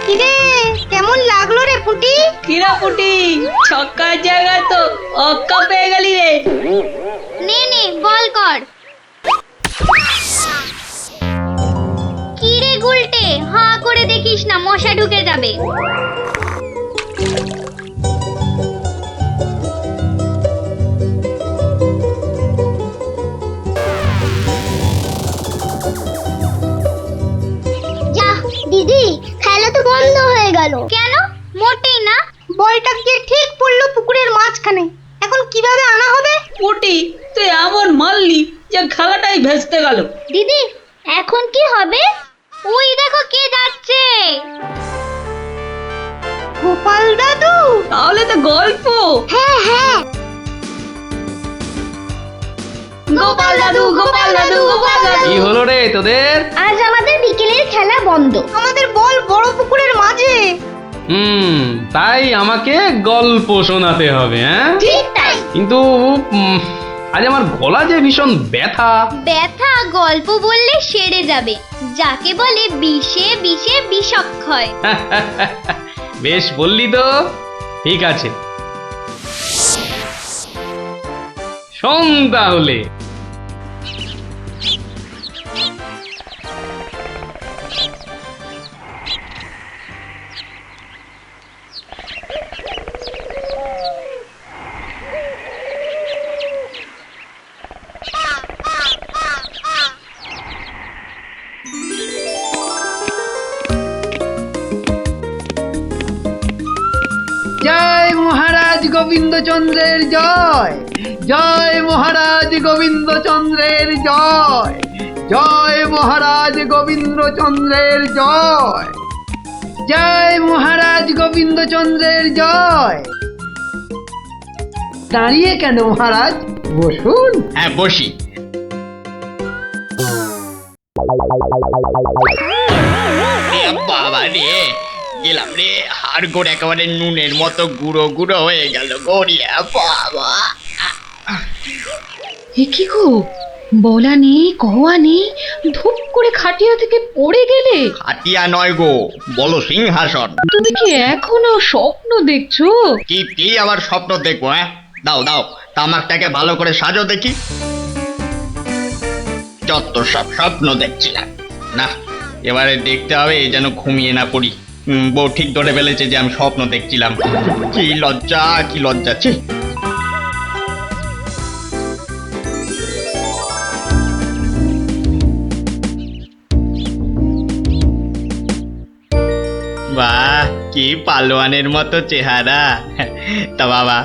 কিরে কেমন লাগলো রে পুটি? কিরা পুটি, ছক্কার জায়গা তো অক্কা পেয়ে গেলি রে। নে নে বল কর। কিরে গুলটে, হাঁ করে দেখিস না, মশা ঢুকে যাবে। যা দিদি, খেলা তো বন্ধ হয়ে গেল। কেন? মোটেই না, বলটা গিয়ে ঠিক পড়লো পুকুরের মাঝখানে। এখন কিভাবে আনা হবে? পুটি, তুই এমন মারলি যে খেলাটাই ভেস্তে গেল। দিদি এখন কি হবে? ওই দেখো কে যাচ্ছে। গোপাল দাদু। তাহলে তো গল্প। হ্যাঁ হ্যাঁ, গোপাল দাদু, গোপাল দাদু, গোপাল দাদু। কি হলো রে তোদের? আজ আমাদের বিকেলের খেলা বন্ধ। আমাদের বল বড় পুকুরের মাঝে। তাই আমাকে গল্প শোনাতে হবে, হ্যাঁ? ঠিক তাই। কিন্তু আজ আমার গলা যে ভীষণ ব্যথা। ব্যথা গল্প বললে সেরে যাবে, যাকে বলে বিষে বিষে বিষক্ষয়। বেশ বললি তো, ঠিক আছে শোন তাহলে। জয় মহারাজ গোবিন্দচন্দ্রের জয়, জয় মহারাজ গোবিন্দচন্দ্রের জয়, জয় মহারাজ গোবিন্দচন্দ্রের জয়, জয় মহারাজ গোবিন্দচন্দ্রের জয়। দাঁড়িয়ে কেন মহারাজ, বসুন। হ্যাঁ বসি। বাবা রে, গেলাম রে, হাড় গোড় একেবারে নুনের মতো গুঁড়ো গুঁড়ো হয়ে গেল গড়িয়া। বাবা এ কি গো, বলা নেই কওয়া নেই, ধুপ করে খাটিয়া থেকে পড়ে গেলে। হাতিয়া নয় গো, বলো সিংহাসন। তুমি কি এখনো স্বপ্ন দেখছো? কি কি আবার স্বপ্ন দেখবো? হ্যাঁ দাও দাও, তামাকটাকে ভালো করে সাজো দেখি। যত সব স্বপ্ন দেখছিলাম, না এবারে দেখতে হবে যেন ঘুমিয়ে না পড়ি। বউ ঠিক ধরে ফেলেছে যে আমি স্বপ্ন দেখছিলাম। কি লজ্জা, কি লজ্জা। ছি। বাহ, কি পালোয়ানের মতো চেহারা। তা বাবা,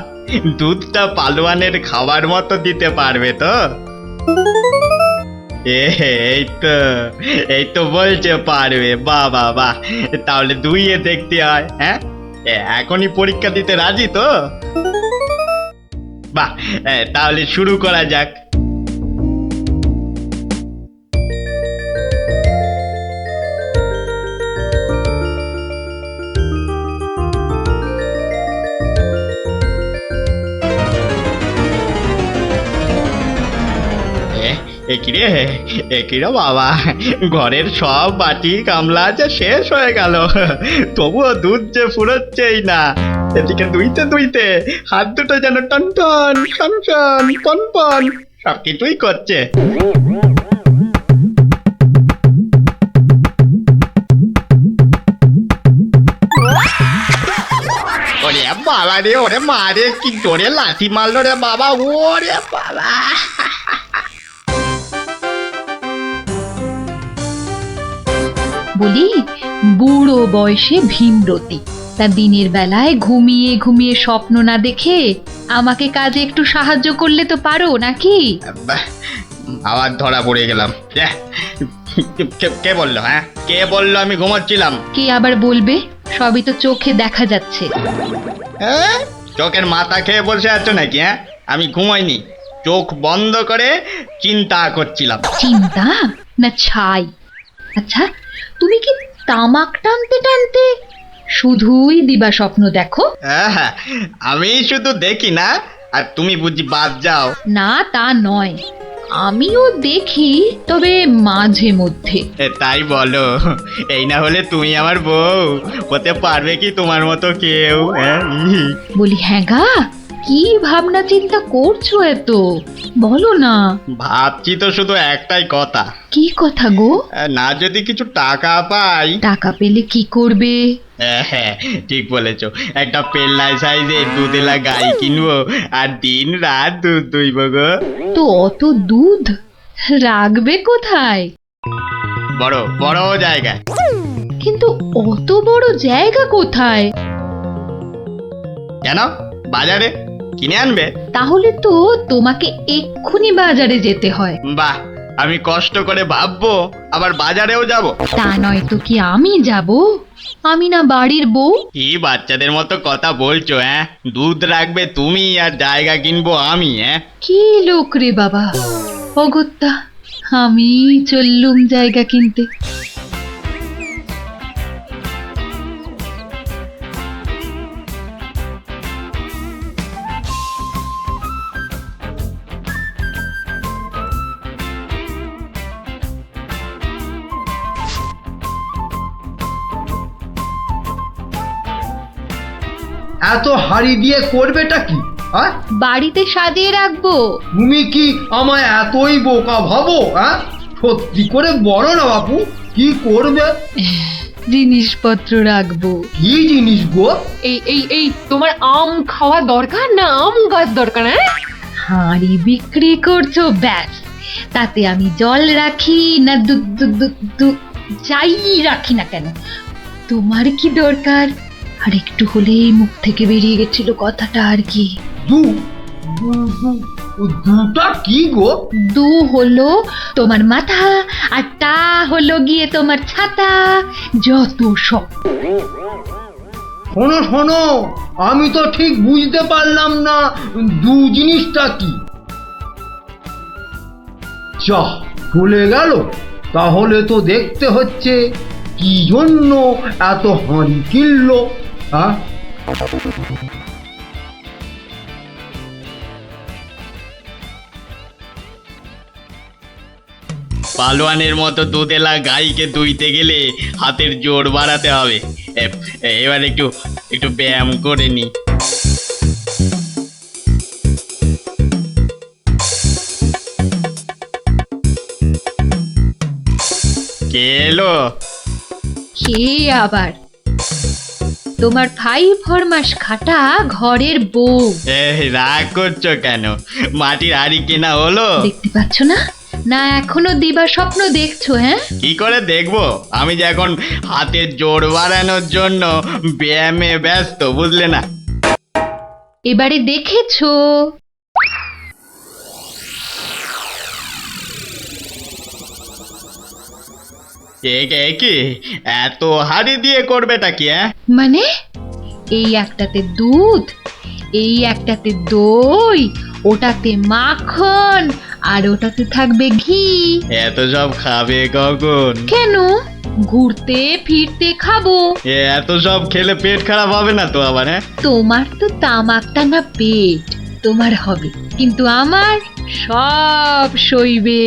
দুধটা পালোয়ানের খাবার মতো দিতে পারবে তো? এই তো বলছে পারবে। বাহ বাহ বাহ, তাহলে দুইয়ে দেখতে হয়। হ্যাঁ এখনই পরীক্ষা দিতে রাজি তো? বাহ, তাহলে শুরু করা যাক। একিরে বাবা, ঘরের সব বাটি গামলা যে শেষ হয়ে গেল, তবুও দুধ যে ফুরোচ্ছেই না। এদিকে দুইতে দুইতে হাত দুটো যেন টন টন টন টন পন পন সব কিছুই করছে। ওরে বাবা রে, ওরে মা রে, কি জোরে লাথি মারলো রে বাবা। ওরে বাবা, বলি, বুড়ো বয়সে ভীমরতি, তা দিনের বেলায় ঘুমিয়ে ঘুমিয়ে স্বপ্ন না দেখে আমাকে কাজে একটু সাহায্য করলে তো পারো নাকি? আবার ধরা পড়ে গেলাম। কে বললো? হ্যাঁ কে বললো আমি ঘুমাচ্ছিলাম? কে আবার বলবে, সবই তো চোখে দেখা যাচ্ছে। চোখের মাথা খেয়ে বসে আছো নাকি? হ্যাঁ আমি ঘুমাইনি, চোখ বন্ধ করে চিন্তা করছিলাম। চিন্তা না ছাই? আচ্ছা, তুমি কি তামাক টানতে টানতে শুধুই দিবা স্বপ্ন দেখো? হ্যাঁ, আমি শুধু দেখি না, আর তুমি বুঝি বাদ যাও? না তা নয়, আমিও দেখি, তবে মাঝে মধ্যে। তাই বলো? এই না হলে তুমি আমার বউ হতে পারবে কি তোমার মতো কেউ? হ্যাঁ বলি হ্যাঁ গা, কি ভাবনা চিন্তা করছো এত? বলো না। ভাবছি তো শুধু একটাই কথা, কি কথা গো? না যদি কিছু টাকা পাই। টাকা পেলে কি করবে? হ্যাঁ ঠিক বলেছো, একটা পেল্লাই সাইজের দুধেলা গাই কিনবো আর দিন রাত দুধ দুইব গো। তো অত দুধ রাখবে কোথায়? বড় বড় জায়গায়। কিন্তু অত বড় জায়গা কোথায়? কেন, বাজারে কিনে আনবে? তাহলে তো তোমাকে এক্ষুনি বাজারে যেতে হয়। বাহ, আমি কষ্ট করে ভাববো আবার বাজারেও যাব? তা নয় তো কি আমি যাব? আমি না বাড়ির বউ? কি বাচ্চাদের মতো কথা বলছো? হ্যাঁ, দুধ রাখবে তুমি আর জায়গা কিনবো আমি? হ্যাঁ, কি লোক রে বাবা, অগত্যা আমি চললুম জায়গা কিনতে। এত হাড়ি দিয়ে করবেটা কি? বাড়িতে সাজিয়ে রাখবো। তুমি কি আমায় এতই বোকা ভাবো? সত্যি করে বলো না বাপু, কি করবে? জিনিসপত্র রাখবো। কি জিনিস গো? এই তোমার আম খাওয়া দরকার না আম গাছ দরকার? হাঁড়ি বিক্রি করছো ব্যাস, তাতে আমি জল রাখি না দুধ দুধ দুধ দুধ যাই রাখি না কেন, তোমার কি দরকার? আর একটু হলেই মুখ থেকে বেরিয়ে গেছিল কথাটা আর কি। দুটা কি গো? দু হলো তোমার মাথা, আর টা হলো গিয়ে তোমার ছাতা, যত সব। শোনো শোনো, আমি তো ঠিক বুঝতে পারলাম না দু জিনিসটা কি। চাহ চলে গেল, তাহলে তো দেখতে হচ্ছে কি জন্য এত হাঁড়ি কিনলো। পালোয়ানের মতো দুধেলা গাইকে দুইতে গেলে হাতের জোর বাড়াতে হবে। এবার একটু একটু ব্যায়াম করে নি। কে এলো? কে আবার? তোমার ভাই ফরমাস খাটা ঘরের বউ। রাগ করছো কেন? মাটির হাড়ি কেনা হলো? দেখতে পাচ্ছ না? না এখনো দিবা স্বপ্ন দেখছো? হ্যাঁ, কি করে দেখবো? আমি যে এখন হাতের জোর বাড়ানোর জন্য ব্যায়ামে ব্যস্ত, বুঝলে না? এবারে দেখেছো? কি এত হাড়ি দিয়ে করবেটা কি? মানে এই একটাতে দুধ, এই একটাতে দই, ওটাতে মাখন, আর ওটাতে থাকবে ঘি। এত সব খাবে কখন? কেন, ঘুরতে ফিরতে খাবো। এত সব খেলে পেট খারাপ হবে না তো আবার? তোমার তো তামাক টানা পেট, তোমার হবে, কিন্তু আমার সব সইবে।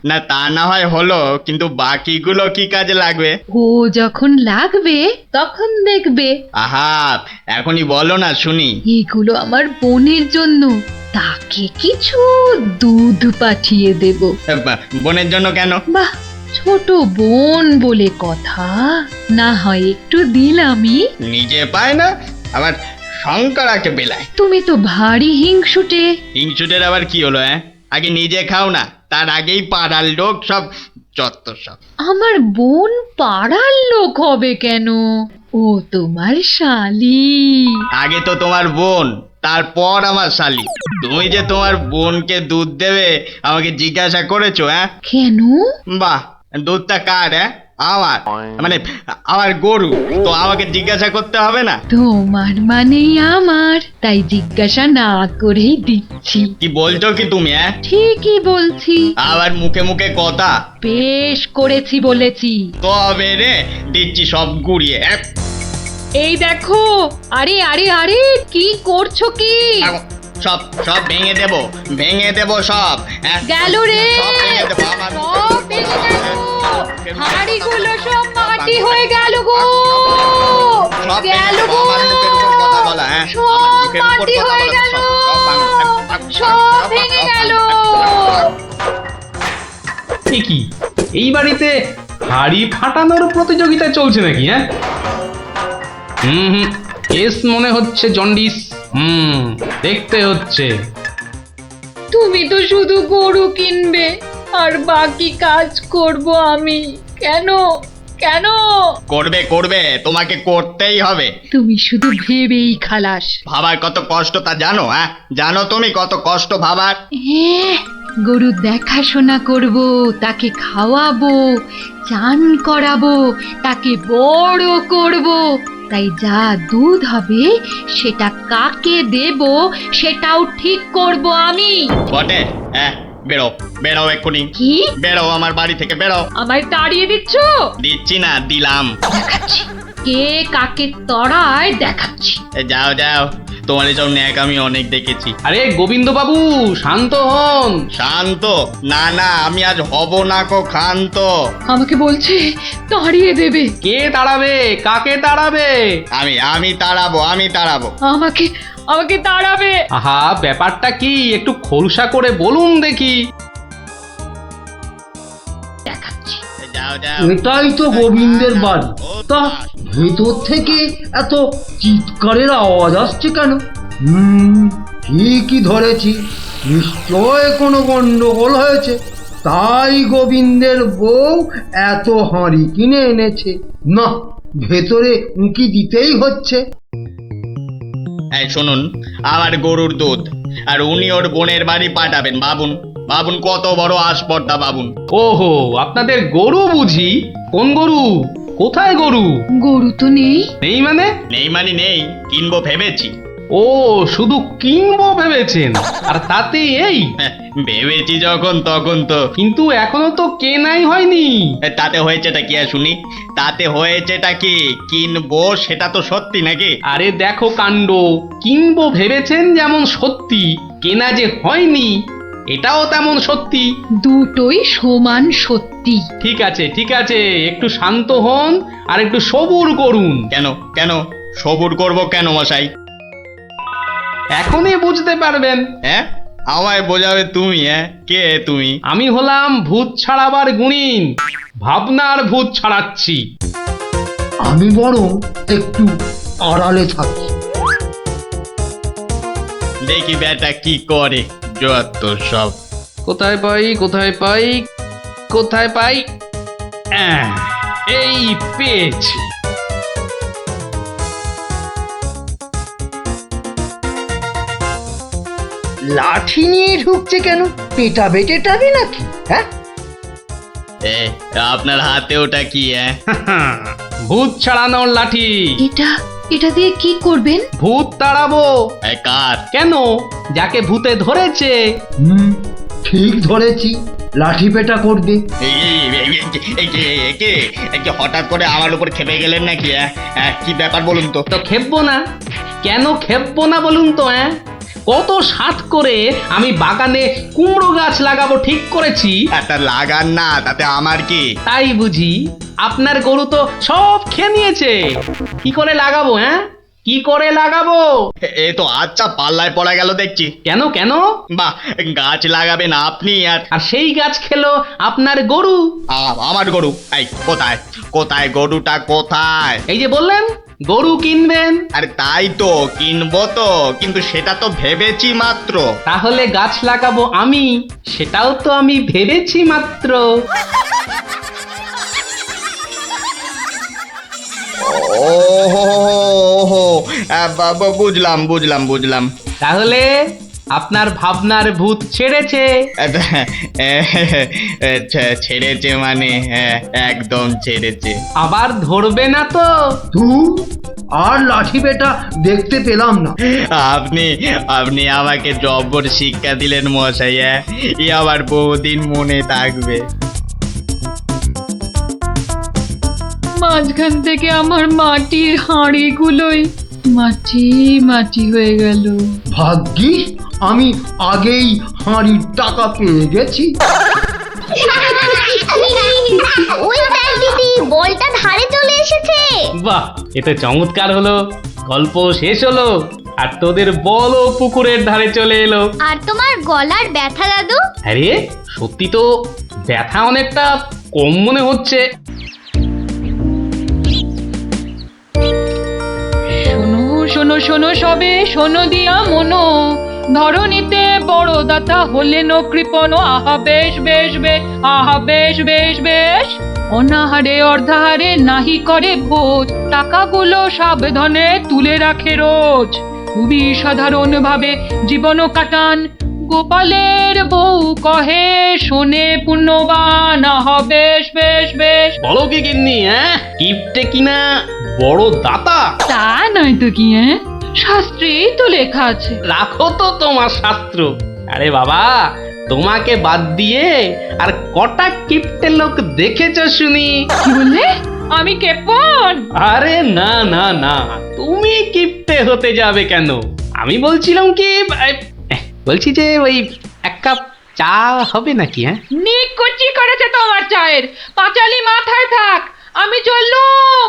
না তা না হয় হলো, কিন্তু বাকিগুলো কি কাজে লাগবে? ও যখন লাগবে তখন দেখবে। আহা, এখনই বলো না শুনি। এগুলো আমার বোনের জন্য, তাকে কিছু দুধ পাঠিয়ে দেব। বোনের জন্য কেন? বাহ, ছোট বোন বলে কথা, না হয় একটু দিলামই। নিজে পায় না, আবার শঙ্করাকে বেলায়। তুমি তো ভারী হিংসুটে। হিংসুটের আবার কি হলো? আগে নিজে খাও না, তার আগেই পাড়ার লোক সব চত্বর সব। আমার বোন পাড়ার লোক হবে কেন? ও তোমার শালি। আগে তো তোমার বোন, তারপর আমার শালি। তুমি যে তোমার বোনকে দুধ দেবে আমাকে জিজ্ঞাসা করেছো? কেন? বাহ, দুধটা কার? আমার, মানে আমার গরু, তো আমাকে জিজ্ঞাসা করতে হবে না? তোমার মানেই আমার, তাই জিজ্ঞাসা না করেই দিচ্ছি। কি বলছো কি তুমি? ঠিকই বলছি। আবার মুখে মুখে কথা। বেশ করেছি বলেছি। তবে রে দিচ্ছি সব গুড়িয়ে। এই দেখো, আরে আরে আরে, কি করছো কি? সব সব ভেঙে দেব সব। হ্যাঁ, গেল রে, সব ভেঙে দেবো আমার সব ভেঙে গেল, হাঁড়িগুলো সব মাটি হয়ে গেল গো, সব ভেঙে গেল দেবো, গো, আমার মুখের উপর কথা বলা, হ্যাঁ, আমার সব মুখের উপর মাটি কথা হয়ে বলা, গেল, সব ভেঙে গেল। এ কি, এই বাড়িতে হাড়ি ফাটানোর প্রতিযোগিতা চলছে নাকি? হ্যাঁ, হুম হুম, কেস মনে হচ্ছে জন্ডিস। দেখতে হচ্ছে। তুমি তো শুধু গরু কিনবে আর বাকি কাজ করব আমি। কেন কেন? করবে, তোমাকে করতেই হবে। তুমি শুধু ভেবেই খালাস। ভাবার কত কষ্ট তা জানো? হ্যাঁ, জানো তুমি কত কষ্ট ভাবার? হ্যাঁ, গরু দেখাশোনা করব, তাকে খাওয়াবো, চান করাবো, তাকে বড় করব। তাই যা দুধ হবে সেটা কাকে দেব সেটাও ঠিক করব আমি। বটে, হ্যাঁ, বেরো এক্ষুনি, কি? বেরো আমার বাড়ি থেকে, বেরো। আমায় তাড়িয়ে দিচ্ছ? দিচ্ছি না, দিলাম। দেখাচ্ছি কে কাকে তড়ায়, দেখাচ্ছি। যাও, তোমার এসব ন্যাক আমি অনেক দেখেছি। আরে গোবিন্দ বাবু, শান্ত হন। শান্ত? না, আমি আজ হব না কো ক্ষান্ত। আমাকে বলছে তাড়িয়ে দেবে। কে তাড়াবে? কাকে তাড়াবে? আমি তাড়াবো। আমাকে তাড়াবে। আহা, ব্যাপারটা কি একটু খোলসা করে বলুন দেখি। দেখাচ্ছি। যাও। এটাই তো গোবিন্দের বাড়ি। তা ভেতর থেকে এত চিৎকারের আওয়াজ আসছে কেন? ঠিকই ধরেছি, নিশ্চয় কোনো গন্ডগোল হয়েছে, তাই গোবিন্দের বউ এত হাঁড়ি কিনে এনেছে। না, ভেতরে উঁকি দিতেই হচ্ছে। এই শুনুন, আমার গরুর দুধ, আর উনি ওর বোনের বাড়ি পাঠাবেন। বাবুন কত বড় আসপর্দা বাবুন। ওহো, আপনাদের গরু বুঝি? কোন গরু? কোথায় গরু? গরু তো নেই। নেই মানে? নেই, কিনবো ভেবেছি। ও, শুধু কিনবো ভেবেছেন? আর তাতে এই? ভেবেছি যখন তখন তো। কিন্তু এখনো তো কেনাই হয়নি। তাতে হয়েছেটা কি আর শুনি? তাতে হয়েছেটা কি? কিনবো সেটা তো সত্যি নাকি? আরে দেখো কাণ্ড, কিনবো ভেবেছেন যেমন সত্যি, কেনা যে হয়নি এটাও তেমন সত্যি। দুটোই সমান সত্যি। ঠিক আছে, একটু শান্ত হন আর একটু সবুর করুন। কেন সবুর করব কেন মশাই? এখনই বুঝতে পারবেন। হ্যাঁ, আমায় বোঝাবে তুমি? কে তুমি? আমি হলাম ভূত ছাড়াবার গুণিন, ভাবনার ভূত ছাড়াচ্ছি। আমি বরং একটু আড়ালে থাকি। দেখি বেটা কি করে, যত সব। কোথায় পাই? এই পেয়েছি। লাঠি নিয়ে ঢুকছে কেন? পেটা বেটেটাবে নাকি? হ্যাঁ, আপনার হাতে ওটা কি? ভূত ছাড়ানোর লাঠি। এটা দিয়ে কি করবেন? ভূত তাড়াবো। কার? কেন? যাকে ভূতে ধরেছে। ঠিক ধরেছি, লাঠি পেটা করবে। হঠাৎ করে আমার উপর খেপে গেলেন নাকি? কি ব্যাপার বলুন তো? তো খেপবো না? কেন খেপবো না বলুন তো? কত সাধ করে আমি বাগানে কুমড়ো গাছ লাগাবো ঠিক করেছি। একটা লাগান না, তাতে আমার কি? তাই বুঝি? আপনার গরু তো সব খেয়ে নিয়েছে। কি করে লাগাবো? কি করে লাগাবো? এ তো আচ্ছা পাল্লায় পড়া গেল দেখছি। কেন? বাহ, গাছ লাগাবেন আপনি আর সেই গাছ খেলো আপনার গরু। আমার গরু? এই কোথায় গরুটা কোথায়? এই যে বললেন গরু কিনবেন। আরে তাই তো, কিনবো তো, কিন্তু সেটা তো ভেবেছি মাত্র। তাহলে গাছ লাগাবো আমি, সেটাও তো আমি ভেবেছি মাত্র। ওহো, বুঝলাম। তাহলে আপনার ভাবনার ভূত ছেড়েছে? ছেড়েছে মানে? একদম ছেড়েছে। আবার ধরবে না তো? আর লাঠি পেটা দেখতে পেলাম না। আপনি আমাকে জব্বর শিক্ষা দিলেন মশাই। এ আবার বহুদিন মনে থাকবে। মাঝখান থেকে আমার মাটির হাঁড়িগুলোই মাটি হয়ে গেল। ভাগ্যিস আমি আগেই হাঁড়ির টাকা পেয়ে গেছি। ওই দেখ দিদি, বলটা ধারে চলে এসেছে। বাহ, এতে চমৎকার হলো। গল্প শেষ হলো আর তোদের বলও পুকুরের ধারে চলে এলো। আর তোমার গলার ব্যথা দাদু? আরে সত্যি তো ব্যথা অনেকটা কম মনে হচ্ছে। শোনো শোনো শোনো সবে, শোনো দিয়া মনো, ধরণীতে বড় দাতা হলেন কৃপণ, আহা বেশ বেশ বেশ, আহা বেশ বেশ বেশ, অনাহারে অর্ধাহারে নাহি করে ভোজ, টাকাগুলো সাবধানে তুলে রাখে রোজ, খুবই সাধারণ ভাবে জীবন কাটান, গোপালের বউ কহে শোনে পুণ্যবান, আহা বেশ বেশ বেশ। বলো কি গিন্নি, কিপটে কিনা বড় দাতা? তা নয় তো কি, শাস্ত্রেই তো লেখা আছে। রাখো তো তোমার শাস্ত্র। আরে বাবা, তোমাকে বাদ দিয়ে আর কটা কিপটে লোক দেখেছ শুনি? কি বললে? আমি কেপন? আরে না না না, তুমি কিপটে হতে যাবে কেন? আমি বলছিলাম কি, বলছি যে ওই এক কাপ চা হবে নাকি? নিকুচি করেছে তোমার চায়ের, পাঁচালি মাথায় থাক, আমি চললুম।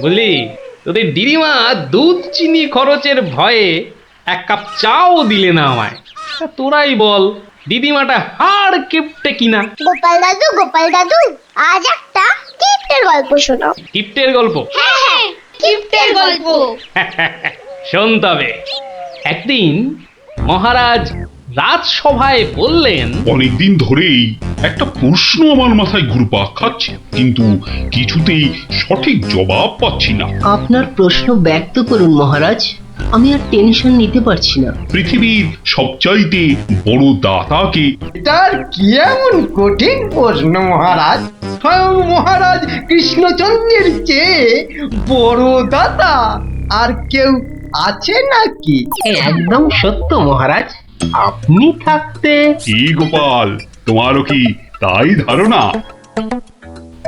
বলি, তোদের দিদিমা দুধ চিনি খরচের ভয়ে এক কাপ চাও দিলে না আমায়। তা তোরাই বল, দিদিমাটা হাড় কিপটে কিনা? গোপাল দাদু, আজ একটা কিপ্টের গল্প শোনাও। কিপটের গল্প? হ্যাঁ, কিপ্টের গল্প। শোন তবে। একদিন মহারাজ রাজসভায় বললেন, অনেকদিন ধরেই একটা প্রশ্ন আমার মাথায় ঘুরপাক খাচ্ছে, কিন্তু কিছুতেই সঠিক জবাব পাচ্ছি না। আপনার প্রশ্ন ব্যক্ত করুন মহারাজ, আমি আর টেনশন নিতে পারছি না। পৃথিবীর সবচাইতে বড় দাতাকে? এটার কি এমন কঠিন প্রশ্ন মহারাজ? স্বয়ং মহারাজ কৃষ্ণচন্দ্রের চেয়ে বড় দাতা আর কেউ আছে নাকি? একদম সত্য মহারাজ, আপনি থাকতে। কি গোপাল, তোমারও কি তাই ধারণা?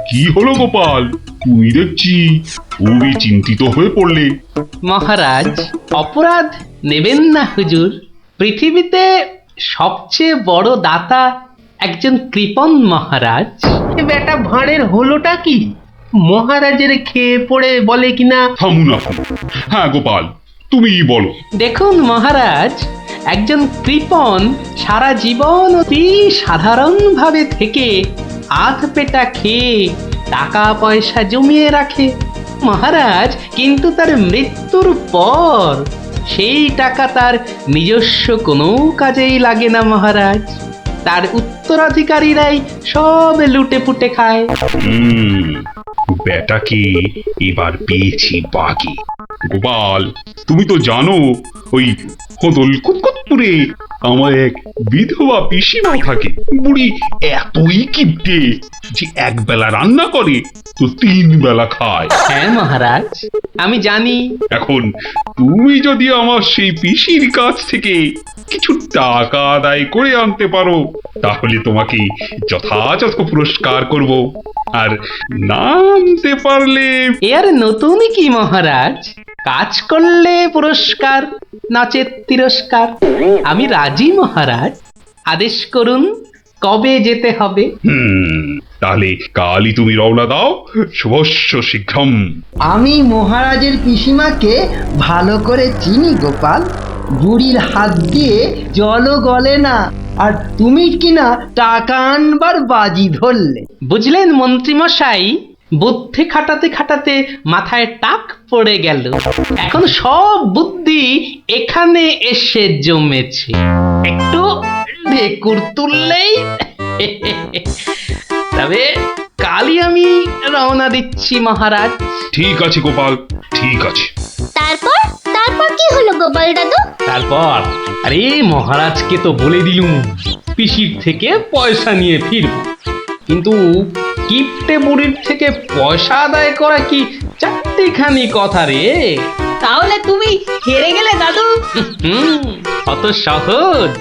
কি হলো গোপাল, তুমি দেখছি খুবই চিন্তিত হয়ে পড়লে। মহারাজ অপরাধ নেবেন না হুজুর, পৃথিবীতে সবচেয়ে বড় দাতা একজন কৃপণ মহারাজ। বেটা ভাঁড়ের হলোটা কি? মহারাজের খেয়ে পড়ে বলে কিনা। থামুন আপনি। হ্যাঁ গোপাল, তুমিই বলো। দেখুন মহারাজ, একজন কৃপণ সারা জীবন অতি সাধারণভাবে থেকে আধ পেটা খেয়ে টাকা পয়সা জমিয়ে রাখে মহারাজ, কিন্তু তার মৃত্যুর পর সেই টাকা তার নিজস্ব কোনো কাজেই লাগে না মহারাজ। তার উত্তরাধিকারীরাই সব লুটে পুটে খায়। বেটাকে এবার পেয়েছি বাকি। গোপাল, তুমি তো জানো ওই হদল কুতকুতপুরে আমার এক বিধবা পিসিমা থাকে। বুড়ি এতই কিপটে যে এক বেলা রান্না করে তো 3 বেলা খায়। হ্যাঁ মহারাজ, আমি জানি। এখন তুমি যদি আমার সেই পিসির কাছ থেকে কিছু টাকা আদায় করে আনতে পারো, তাহলে তোমাকে যথাযথ পুরস্কার করব। আর না আনতে পারলে? এর নতুন কি মহারাজ, কাজ করলে পুরস্কার, নচেৎ তিরস্কার। আমি রাজি মহারাজ, আদেশ করুন কবে যেতে হবে। তাহলে কালই তুমি রওনা দাও, শুভস্য শীঘ্রম। আমি মহারাজের পিসিমাকে ভালো করে চিনি গোপাল, বুড়ির হাত দিয়ে জলও গলে না, আর তুমি কিনা টাকা আনবার বাজি ধরলে। বুঝলেন মন্ত্রী মশাই, বুদ্ধি খাটাতে খাটাতে মাথায় টাক পড়ে গেল। এখন সব বুদ্ধি এখানে এসে জমেছে, একটু ঢেকুর তুললেই। তবে কালই আমি রওনা দিচ্ছি মহারাজ। ঠিক আছে গোপাল, ঠিক আছে। তারপর তারপর কি হলো গোপাল দাদু? তারপর আরে মহারাজকে তো বলে দিলুম পিসির থেকে পয়সা নিয়ে ফিরব, কিন্তু কিপটে বুড়ির থেকে পয়সা আদায় করা কি চারটিখানি কথা রে? তাহলে তুমি হেরে গেলে দাদু? অত সহজ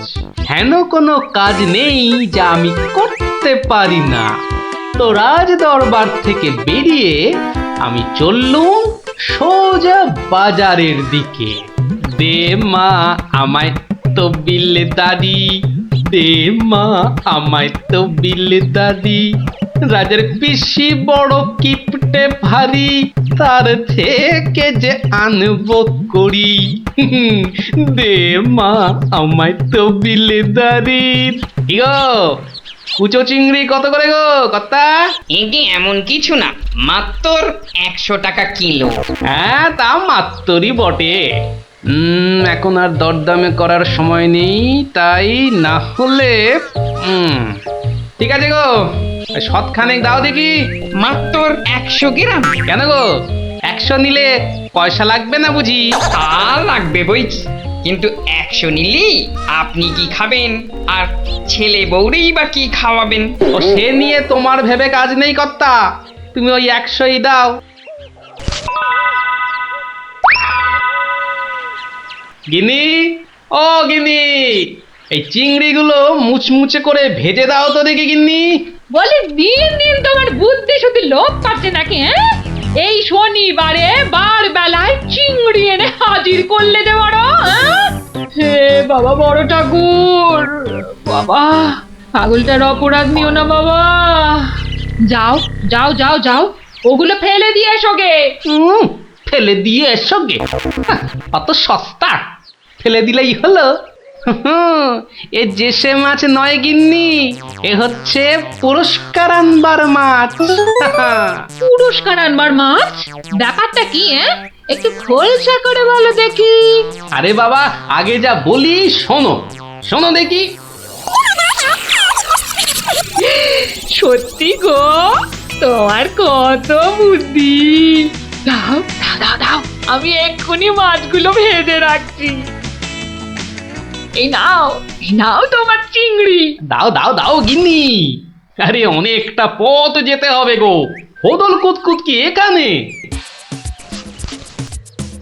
হেন কোনো কাজ নেই যা আমি করতে পারি না। তো রাজ দরবার থেকে বেরিয়ে আমি চললুম সোজা বাজারের দিকে। দে মা আমায় তবিল দাদি, দে মা আমায় তবিল দাদি। রাজার পিসি বড় কিপটে ভারী, তার থেকে যে আনবো করি। দে মা আমায় তবিল দাদি। কি গো, কুচো চিংড়ি কত করে গো কর্তা? এটি এমন কিছু না, মাত্র 100 টাকা কিলো। হ্যাঁ তা মাত্রই বটে। এখন আর দরদামে করার সময় নেই, তাই না হলে ঠিক আছে গো, শতখানেক দাও দেখি। মাত্র 100 গ্রাম। কেন গো, 100 নিলে পয়সা লাগবে না বুঝি? তা লাগবে বইছি, কিন্তু 100 নিলি আপনি কি খাবেন আর ছেলে বউরেই বা কি খাওয়াবেন? ও সে নিয়ে তোমার ভেবে কাজ নেই কর্তা, তুমি ওই 100ই দাও। গিনি, ও গিনি, এই চিংড়িগুলো মুচমুচে করে ভেজে দাও তো দেখি গিন্নি। বলে দিন দিন তোমার বুদ্ধি শুধু লোপ পাচ্ছে নাকি? হ্যাঁ, এই শনিবারে বার বেলায় চিংড়ি এনে হাজির করলে যে বড়। হে বাবা বড় ঠাকুর, বাবা পাগলটার অপরাধ নিও না বাবা। যাও যাও যাও যাও, ওগুলো ফেলে দিয়ে এসো গে। ফেলে দিয়ে এসো গে? অত সস্তা, ফেলে দিলেই হলো। এ যে সে মাছ নয় গিন্নি, এ হচ্ছে পুরস্কার আনবার মাছ। পুরস্কার আনবার মাছ? ব্যাপারটা কি? একটু খোলসা করে বলো দেখি। আরে বাবা, আগে যা বলি শোনো, শোনো দেখি। সত্যি গো, তোমার কত বুদ্ধি। দাও দাও দাও দাও, আমি এক্ষুনি মাছগুলো ভেজে রাখছি। এই নাও তোমার চিংড়ি। দাও দাও দাও গিন্নি। আরে অনেকটা পথ যেতে হবে গো, হোদল কুতকুত কি এখানে?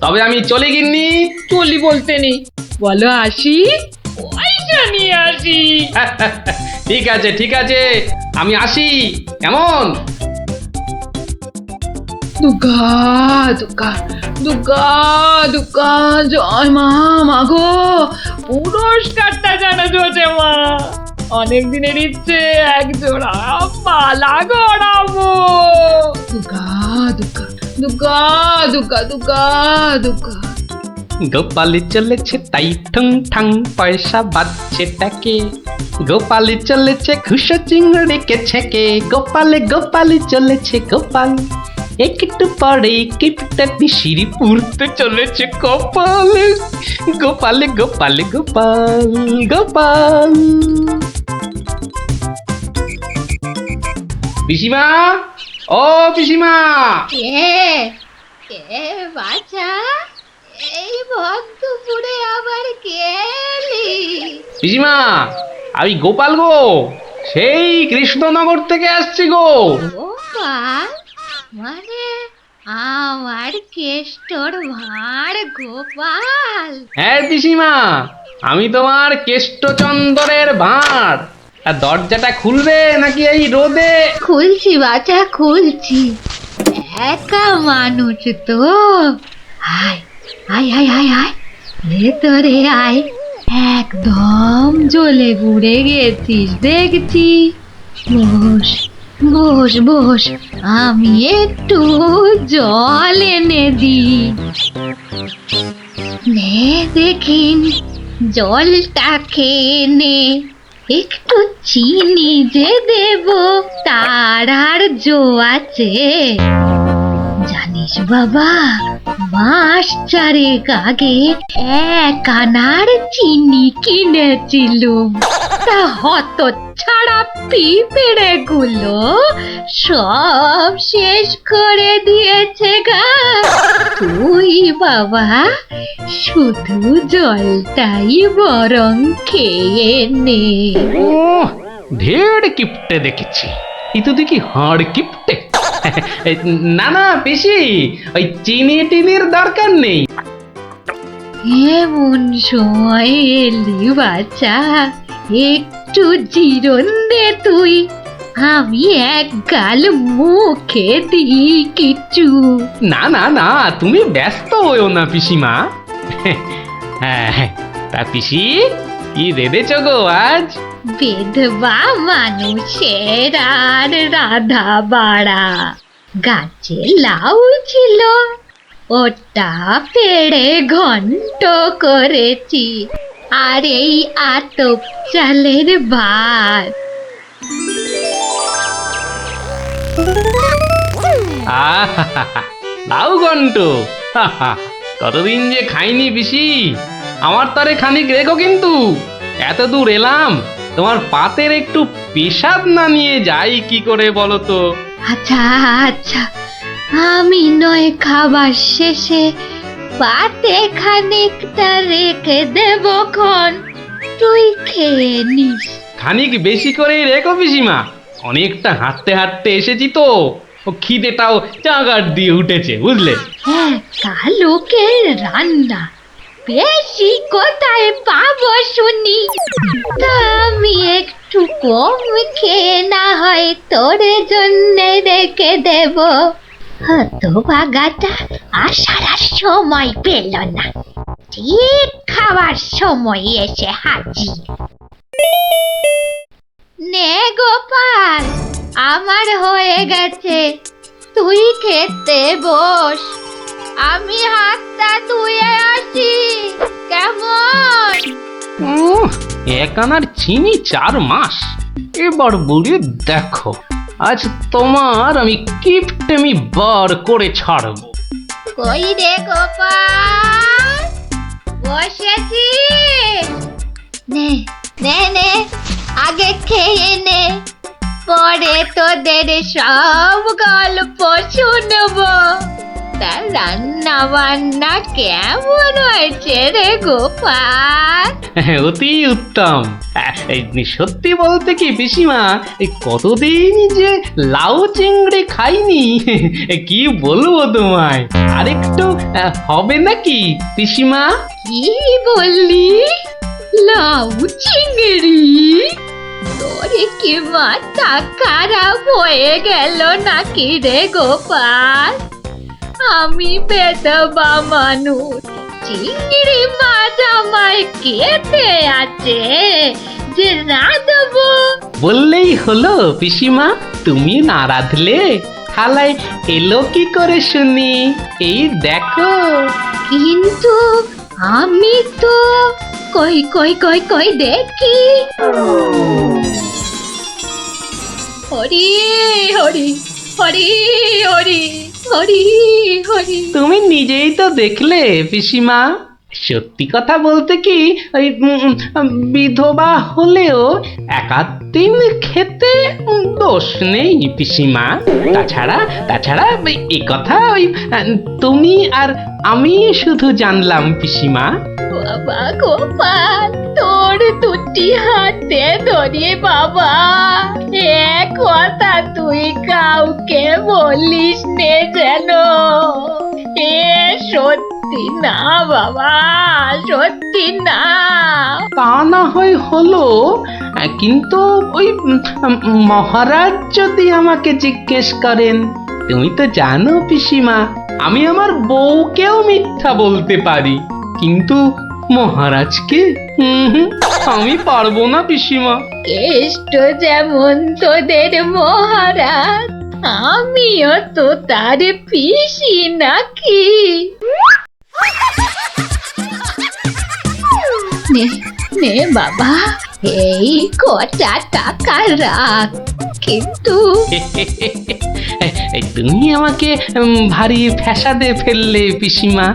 তবে আমি চলি গিন্নি। চলি বলতে নেই, বলো আসি, পয়সা নিয়ে আসি। ঠিক আছে ঠিক আছে, আমি আসি। কেমন? দুর্গা দুর্গা দুর্গা দুর্গা, জয় মা। মাগো, পুরস্কারটা যেন জোটে মা। অনেক দিনের ইচ্ছে, এক জোড়া মালা গড়াবো। দুর্গা দুর্গা দুর্গা দুর্গা দুর্গা দুর্গা। গোপালি চলেছে তাই ঠুং ঠাং, পয়সা বাজছে টাকে। গোপালি চলেছে খুশো চিংড়িকে ছেকে। গোপালে গোপালি চলেছে গোপাল, একটু পরে কিপটা পিসির পুরতে চলেছে কপাল। গোপালে গোপালে গোপাল গোপাল। পিসিমা, ও পিসিমা। কে বাছা, এই ভক্তপুরে আবার কে এলি? পিসিমা, আমি গোপাল গো, সেই কৃষ্ণনগর থেকে আসছি গো। গোপাল মানে আমার কেষ্টর ভাঁড় গোপাল? হ্যাঁ পিসিমা, আমি তোমার কেষ্টচন্দরের ভাঁড়। আর দরজাটা খুলবে নাকি এই রোদে? খুলছি বাছা, খুলছি। একা মানুষ তো, আয় আয় আয় আয় আয়, ভেতরে আয়। একদম জ্বলে পুড়ে গেছিস দেখছি। বস বস বস, আমি একটু জল এনে দিই। নে দেখিন, জলটা খেয়ে নে। একটু চিনি যে দেব, তার আর জো আছে? জানিস বাবা, মাস 4 আগে 1 আনার চিনি কিনেছিলুম। তা হত ছাড়া পিঁপড়ে গুলো সব শেষ করে দিয়েছে গা। তুই বাবা শুধু জলটাই বরং খেয়ে নে। ও ঢের কিপটে দেখেছি, এই তো দেখি হাড় কিপটে। না না পিসি, ওই চিনি টিনির দরকার নেই। এমন সময় এলি বাচ্চা, একটু জিরন দে তুই। আমি এক গাল মুখে দিই কিছু। না না না, তুমি ব্যস্ত হইও না পিসিমা। হ্যাঁ, তা পিসি কি রেঁধেছ গো আজ? বিধবা মানুষের আর রাধা বাড়া। গাছে লাউ ছিল, ওটা পেড়ে ঘন্ট করেছি, আর এই আতপ চালের ভাত। লাউ ঘন্ট, কতদিন যে খাইনি পিসি। আমার তারে খানিক রেখো কিন্তু। এত দূর এলাম, তোমার পাতের একটু পেশাব না নিয়ে যাই কি করে বলো তো? আচ্ছা আচ্ছা, আমি নয় খাবার শেষে পাতে খানিকটা রেখে দেব খন, তুই খেয়ে নিস। খানিক বেশি করে রেখো পিসিমা, অনেকটা হাঁটতে হাঁটতে এসেছি তো, ও খিদেটাও চাগার দিয়ে উঠেছে বুঝলে। হ্যাঁ, কালুকের রান্না বেশি কোথায় পাবো শুনি? তা আমি একটু কম খেয়ে না হয় তোর জন্য রেখে দেব। হতভাগাটা আসার আর সময় পেল না, ঠিক খাবার সময় এসে হাজির। নে গোপাল, আমার হয়ে গেছে, তুই খেতে বস। আমি হাতটা ধুয়ে আসি, কেমন? এক আনার চিনি 4 মাস। এবার বলি দেখো, আজ তোমার আমি কিপটেমি বার করে ছাড়বো। কই রে গোপাল, বসেছি? নে নে নে, আগে খেয়ে নে, পরে তোদের সব গল্প শুনবো। তা রান্না বান্না কেমন হয়েছে রে গোপাল? অতি উত্তম। সত্যি বলতে কি পিসিমা, এই কতদিন যে লাউ চিংড়ি খাইনি, কি বলবো তোমায়। আরেকটু হবে নাকি পিসিমা? কি বললি? লাউ চিংড়ি? তোরে কি মাথা খারাপ হয়ে গেল নাকি রে গোপাল? আমি বেদবা মানুষ, চিংড়ি মাছ আমায় খেতে আছে যে না দেবো? বললেই হলো পিসিমা, তুমি না রাঁধলে থালায় এলো কি করে শুনি? এই দেখো। কিন্তু আমি তো কই কই কই কই দেখি। হরি হরি হরি হরি হরি হরি। তুমি নিজেই তো দেখলে পিসিমা। সত্যি কথা বলতে কি, ওই বিধবা হলেও একাদিন খেতে দোষ নেই পিসিমা। তাছাড়া এই কথা ওই তুমি আর আমি শুধু জানলাম পিসিমা। বাবা গোপাল, তোর দুটি হাতে ধরে বাবা, এ কথা তুই কাউকে বলিস নে যেন। এ সত্যি না বাবা, সত্যি না। তা না হয় হলো, কিন্তু ওই মহারাজ যদি আমাকে জিজ্ঞেস করেন, তুমি তো জানো পিসিমা, আমি আমার বউকেও মিথ্যা বলতে পারি, কিন্তু মহারাজকে আমি পারবো না পিসিমা। কেষ্ট যেমন তোদের মহারাজ, আমিও তো তার পিসি নাকি। নে নে বাবা, এই কটা টাকা রাখ, কিন্তু তুমি আমাকে ভারী ফ্যাসাদে ফেললে পিসিমা।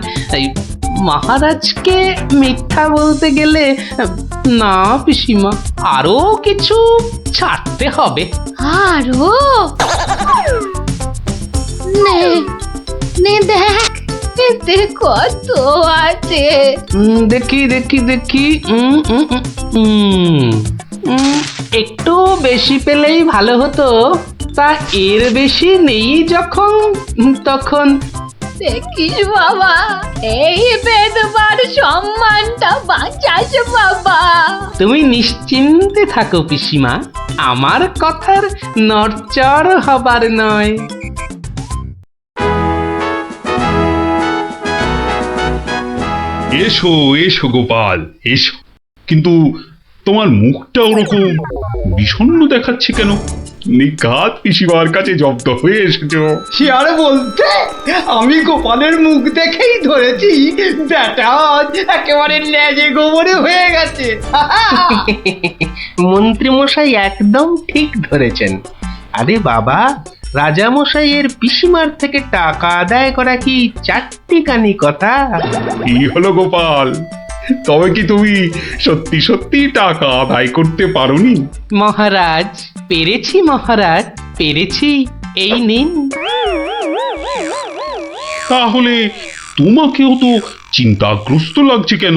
মহারাজকে মিথ্যা বলতে গেলে না পিসিমা, আরো কিছু ছাড়তে হবে। আরো? নে নে দেখ, এতে কত আছে। দেখি দেখি দেখি, একটু বেশি পেলেই ভালো হতো। তা এর বেশি নেই যখন, তখন দেখিস বাবা, এই বেদবার সম্মানটা বাঁচাস বাবা। তুমি নিশ্চিন্তে থাকো পিসিমা, আমার কথার নড়চড় হবার নয়। এসো এসো গোপাল এসো, কিন্তু তোমার মুখটা ওরকম বিষণ্ণ দেখাচ্ছে কেন? নিঘাত পিসিমার কাছে জব্দ হয়ে এসেছো। সে আর বলতে, আমি গোপালের মুখ দেখেই ধরেছি ব্যাটা আজ একেবারে লেজে গোবরে হয়ে গেছে। মন্ত্রীমশাই একদম ঠিক ধরেছেন। আরে বাবা, রাজামশাইয়ের পিসিমার থেকে টাকা আদায় করা কি চারটিখানি কথা? কি হলো গোপাল, তবে কি তুমি সত্যি সত্যি টাকা আদায় করতে পারোনি? মহারাজ পেরেছি, মহারাজ পেরেছি, এই নিন। তাহলে তোমাকেও তো চিন্তাগ্রস্ত লাগছে কেন?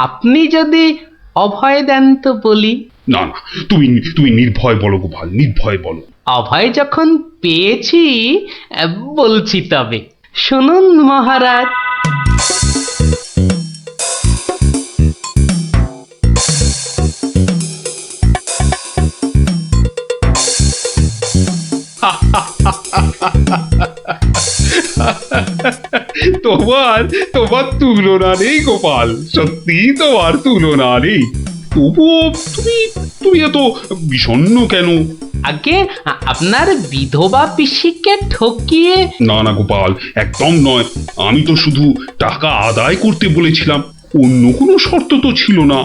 আপনি যদি অভয় দেন তো বলি। না না, তুমি তুমি নির্ভয় বলো গোপাল, নির্ভয় বলো। অভয় যখন পেয়েছি বলছি তবে শুনুন মহারাজ। তোমার তোমার তুলনা নেই গোপাল, সত্যি তোমার তুলনা নেই। তবুও তুমি তুমি এত বিষণ্ণ কেন? আগে আপনার বিধবা পিসিকে ঠকিয়ে। না না গোপাল, একদম নয়। আমি তো শুধু টাকা আদায় করতে বলেছিলাম, অন্য কোনো শর্ত তো ছিল না।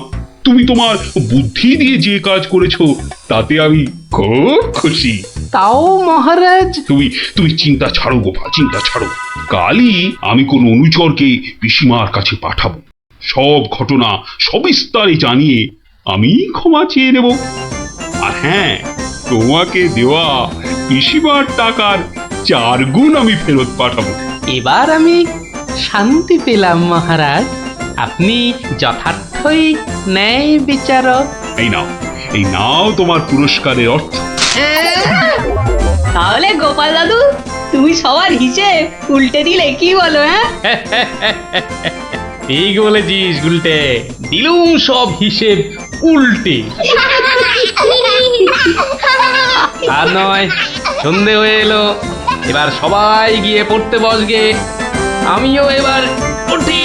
তুমি তোমার বুদ্ধি দিয়ে যে কাজ করেছো তাতে আমি খুব খুশি। তাও মহারাজ। তুমি তুমি চিন্তা ছাড়ো গোপাল, চিন্তা ছাড়ো। কালই আমি কোন অনুচরকে পিসিমার কাছে পাঠাবো, সব ঘটনা সবিস্তারে জানিয়ে আমি ক্ষমা চেয়ে নেব। আর হ্যাঁ, তোমাকে দেওয়া পিসিমার টাকার 4 গুণ আমি ফেরত পাঠাবো। এবার আমি শান্তি পেলাম মহারাজ, আপনি যথার্থই ন্যায় বিচারক। এই নাও তোমার পুরস্কারের অর্থ। তাহলে গোপাল দাদু, তুমি সবার হিসেব উল্টে দিলে, কি বলো? ঠিক বলেছিস গুলটে, দিলুম সব হিসেব উল্টে। আর নয়, সন্ধে হয়ে এলো, এবার সবাই গিয়ে পড়তে বসগে, আমিও এবার উঠি।